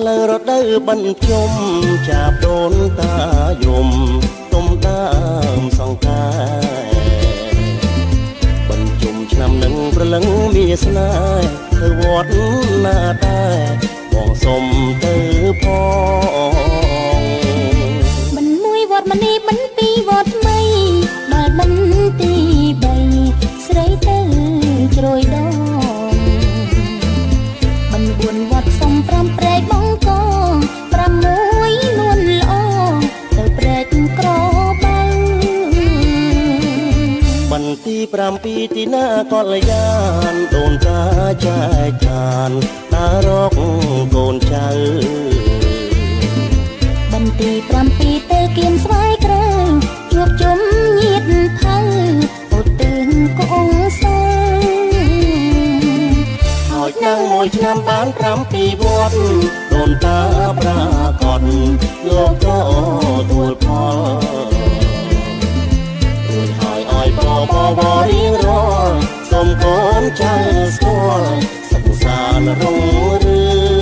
ផ្លូវរដូវបញ្ជុំចាប់ដូនតាយំទុំដើមសង្ការបញ្ជុំឆ្នាំនឹងប្រលឹងមានស្នេហ៍ទៅវត្តណាដែរបងសុំទៅផងមិនមួយវត្តមនីមិនពីរវត្តថ្មីដល់មិនទី3ស្រីទៅជ្រោយដងមិន4វត្តសុំ5ព្រែកបងកង6នួនល្អទៅព្រែកក្របើបន្ទី7ទីណាកលយានដូនតាចែកឋានតារកកូនចៅបន្ទី7ទៅគៀនស្វាយក្រៅជួបជុំញាតិថៅឧទ្ទិសកូនសើហើយនឹងមួយឆ្នាំបាន7វត្តដូនតាប្រាកដលោកទទួលផលរួចហើយឲ្យបរៀងរាល់សូមកូនចៅស្គាល់សុខសាន្តរុងរឿង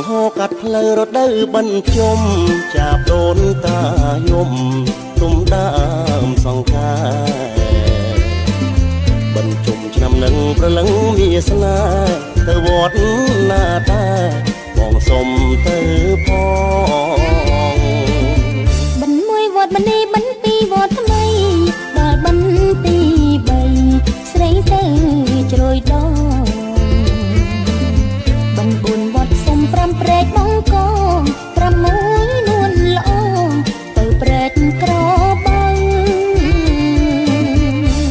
ហូរកាត់ផ្លូវរដូវបញ្ជុំចាប់ដូនតាយំទុំដើមសង្ការបញ្ជុំឆ្នាំនឹងប្រលឹងមានស្នេហ៍ទៅវត្តណាដែរបងសុំទៅផងមិនមួយវត្តមនីមិនពីរវត្តថ្មីដល់បន្ទី3ស្រីទៅជ្រោយដងបាន4វត្តសុំ5ព្រែកបងកង6នួនល្អទៅព្រែកក្របើ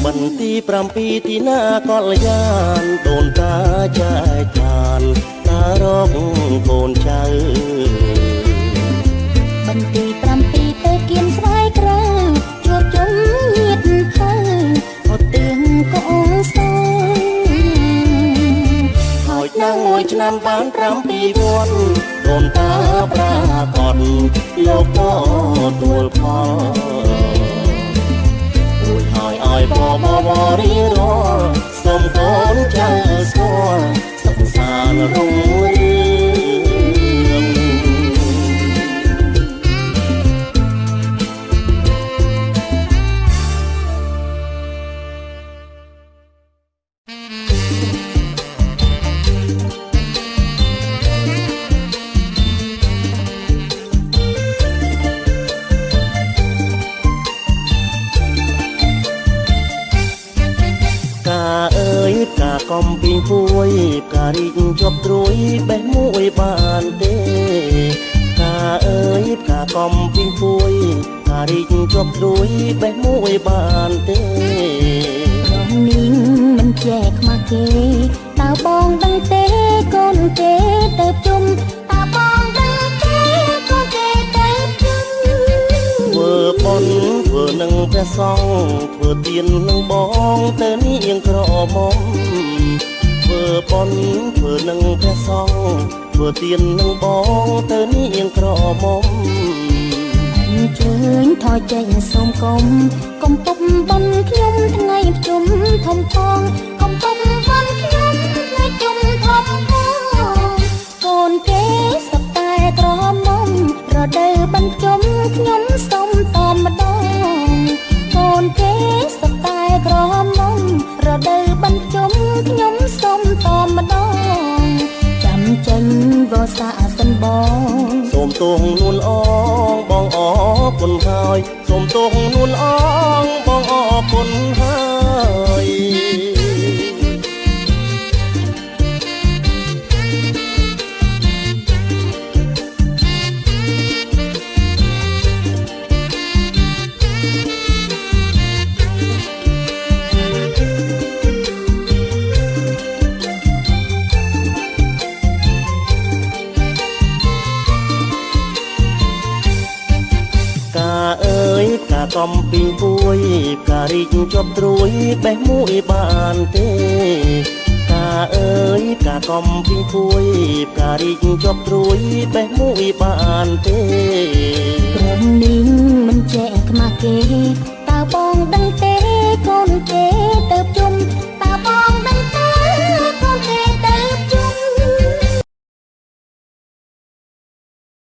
បន្ទី7ទីណាកលយានដូនតាចែកឋានតារកកូនចៅបន្ទី7ទៅគៀនស្វាយក្រៅជួបជុំញាតិថៅឧទ្ទិសកូនសើហើយនឹងមួយឆ្នាំបាន7វត្តដូនតាប្រាកដលោកទទួលផលរួចហើយឲ្យបរៀងរាល់សូមកូនចៅស្គាល់សុខសាន្តរុងរឿងកំពីងពួយផ្ការីកជាប់ត្រួយបេះមួយបានទេផ្កាអើយផ្កាកំពីងពួយផ្ការីកជាប់ត្រួយបេះមួយបានទេរំមីងមិនចែកខ្មាស់គេតើបងដឹងទេកូនគេទៅជុំតើបងដឹងទេកូនគេទៅជុំធ្វើបុណ្យធ្វើនឹងព្រះសង្ឃធ្វើទាននឹងបងទៅនាងក្រមុំធ្វើបុណ្យធ្វើនឹងព្រះសង្ឃធ្វើទាននឹងបងទៅនាងក្រមុំអញ្ជើញថយចេញសូមកុំពុកបំខ្ញុំថ្ងៃជុំធំផងកុំពុកបំខ្ញុំថ្ងៃជុំធំផងកូនគេសត្វតែក្រមុំរដូវបញ្ជុំខ្ញុំសុំតម្ដងកូនគេសត្វតែក្រមុំរដូវបញ្ជុំខ្ញុំសុំតម្ដងចាំចេញវស្សាសិនបងសូមទោសនួនអងបងអរគុណហើយសូមទោសនួនអងបងអរគុណហើយ កំពីងពួយផ្ការីកជាប់ត្រួយបេះមួយបានទេផ្កាអើយផ្កាកំពីងពួយផ្ការីកជាប់ត្រួយបេះមួយបានទេ ព្រមនេះមិនចែកខ្មាស់គេតើបងដឹងទេ